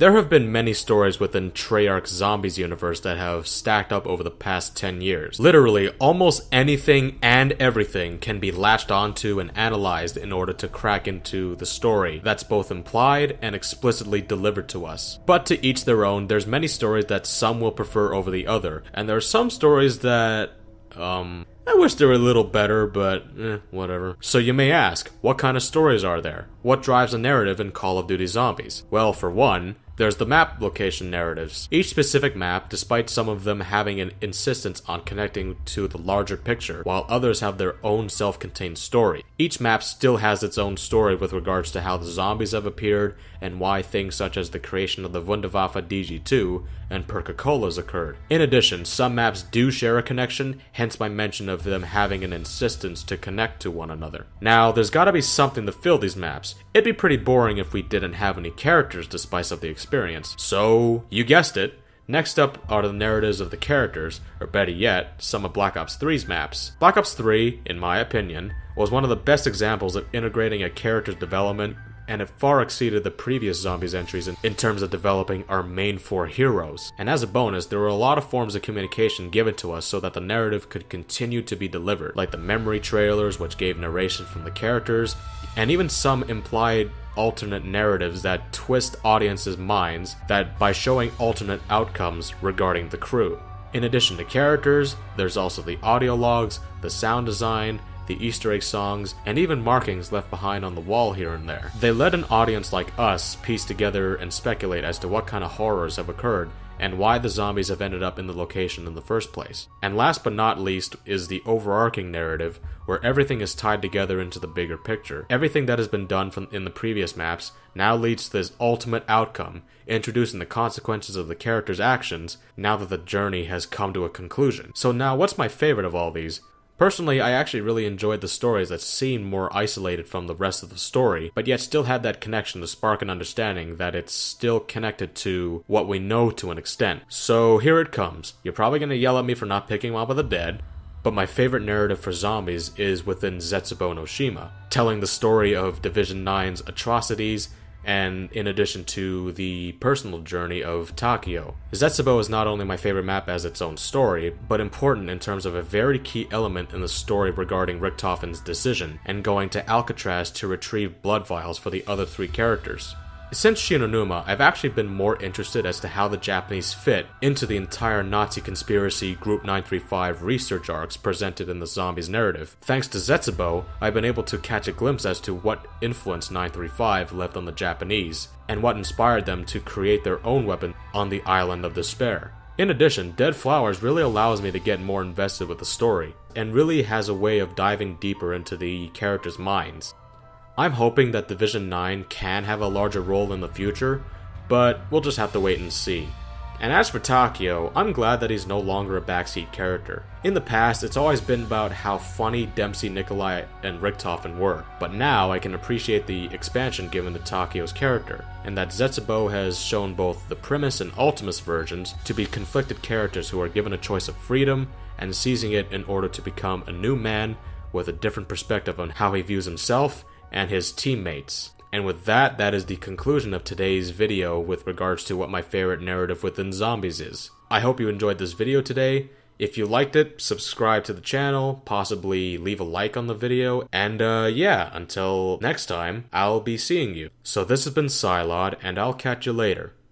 There have been many stories within Treyarch's Zombies universe that have stacked up over the past 10 years. Literally, almost anything and everything can be latched onto and analyzed in order to crack into the story that's both implied and explicitly delivered to us. But to each their own, there's many stories that some will prefer over the other, and there are some stories that, I wish they were a little better, but whatever. So you may ask, what kind of stories are there? What drives a narrative in Call of Duty Zombies? Well, for one, there's the map location narratives. Each specific map, despite some of them having an insistence on connecting to the larger picture, while others have their own self-contained story. Each map still has its own story with regards to how the zombies have appeared and why things such as the creation of the Wunderwaffe DG2 and Perca-Colas occurred. In addition, some maps do share a connection, hence my mention of them having an insistence to connect to one another. Now, there's gotta be something to fill these maps. It'd be pretty boring if we didn't have any characters to spice up the experience. So, you guessed it. Next up are the narratives of the characters, or better yet, some of Black Ops 3's maps. Black Ops 3, in my opinion, was one of the best examples of integrating a character's development, and it far exceeded the previous Zombies entries in terms of developing our main 4 heroes. And as a bonus, there were a lot of forms of communication given to us so that the narrative could continue to be delivered, like the memory trailers which gave narration from the characters, and even some implied alternate narratives that twist audiences' minds that by showing alternate outcomes regarding the crew. In addition to characters, there's also the audio logs, the sound design, the Easter egg songs, and even markings left behind on the wall here and there. They let an audience like us piece together and speculate as to what kind of horrors have occurred and why the zombies have ended up in the location in the first place. And last but not least is the overarching narrative, where everything is tied together into the bigger picture. Everything that has been done in the previous maps now leads to this ultimate outcome, introducing the consequences of the character's actions now that the journey has come to a conclusion. So now, what's my favorite of all these? Personally, I actually really enjoyed the stories that seemed more isolated from the rest of the story, but yet still had that connection to spark an understanding that it's still connected to what we know to an extent. So here it comes. You're probably going to yell at me for not picking Mob of the Dead, but my favorite narrative for zombies is within Zetsubo no Shima, telling the story of Division 9's atrocities, and in addition to the personal journey of Takio. Zetsubo is not only my favorite map as its own story, but important in terms of a very key element in the story regarding Richtofen's decision and going to Alcatraz to retrieve blood vials for the other 3 characters. Since Shinonuma, I've actually been more interested as to how the Japanese fit into the entire Nazi conspiracy Group 935 research arcs presented in the Zombies narrative. Thanks to Zetsubo, I've been able to catch a glimpse as to what influence 935 left on the Japanese, and what inspired them to create their own weapon on the Island of Despair. In addition, Dead Flowers really allows me to get more invested with the story, and really has a way of diving deeper into the characters' minds. I'm hoping that Division 9 can have a larger role in the future, but we'll just have to wait and see. And as for Takio, I'm glad that he's no longer a backseat character. In the past, it's always been about how funny Dempsey, Nikolai, and Richtofen were, but now I can appreciate the expansion given to Takio's character, and that Zetsubo has shown both the Primus and Ultimus versions to be conflicted characters who are given a choice of freedom and seizing it in order to become a new man with a different perspective on how he views himself and his teammates. And with that, that is the conclusion of today's video with regards to what my favorite narrative within Zombies is. I hope you enjoyed this video today. If you liked it, subscribe to the channel, possibly leave a like on the video, and yeah, until next time, I'll be seeing you. So this has been PSYLOD, and I'll catch you later.